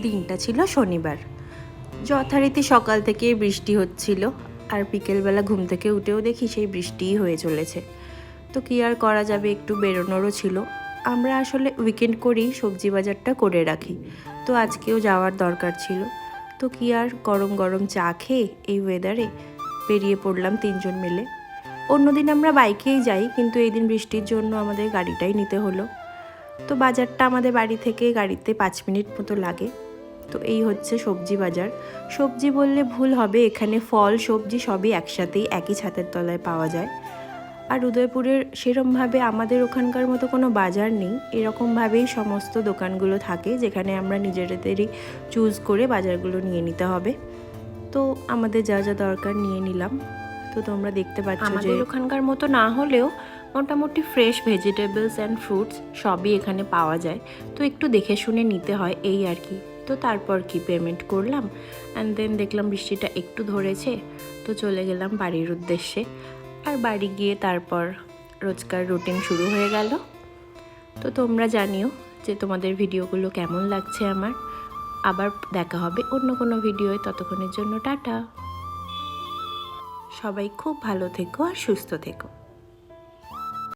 দিনটা ছিল শনিবার। যথারীতি সকাল থেকে বৃষ্টি হচ্ছিল, আর বিকেলবেলা ঘুম থেকে উঠেও দেখি সেই বৃষ্টিই হয়ে চলেছে। তো কী আর করা যাবে, একটু বেরোনোরও ছিল। আমরা আসলে উইকেন্ড করেই সবজি বাজারটা করে রাখি, তো আজকেও যাওয়ার দরকার ছিল। তো কী আর, গরম গরম চা খেয়ে এই ওয়েদারে বেরিয়ে পড়লাম তিনজন মিলে। অন্যদিন আমরা বাইকেই যাই, কিন্তু এই দিন বৃষ্টির জন্য আমাদের গাড়িটাই নিতে হলো। তো বাজারটা আমাদের বাড়ি থেকে গাড়িতে 5 মিনিট মতো লাগে। তো এই হচ্ছে সবজি বাজার। সবজি বললে ভুল হবে, এখানে ফল সবজি সবই একসাথেই একই ছাদের তলায় পাওয়া যায়। আর উদয়পুরের সেরমভাবে আমাদের ওখানকার মতো কোনো বাজার নেই, এরকমভাবেই সমস্ত দোকানগুলো থাকে, যেখানে আমরা নিজেদেরই চুজ করে বাজারগুলো নিয়ে নিতে হবে। তো আমাদের যা যা দরকার নিয়ে নিলাম। তো তোমরা দেখতে পাচ্ছ যে ওখানকার মতো না হলেও মোটামুটি ফ্রেশ ভেজিটেবলস অ্যান্ড ফ্রুটস সবই এখানে পাওয়া যায়। তো একটু দেখে শুনে নিতে হয়, এই আর কি। তো তারপর কি পেমেন্ট করলাম, অ্যান্ড দেন দেখলাম বৃষ্টিটা একটু ধরেছে, তো চলে গেলাম বাড়ির উদ্দেশ্যে। আর বাড়ি গিয়ে তারপর রোজকার রুটিন শুরু হয়ে গেল। তো তোমরা জানিও যে তোমাদের ভিডিওগুলো কেমন লাগছে আমার। আবার দেখা হবে অন্য কোনো ভিডিওয়, ততক্ষণের জন্য টাটা। সবাই খুব ভালো থেকো আর সুস্থ থেকো।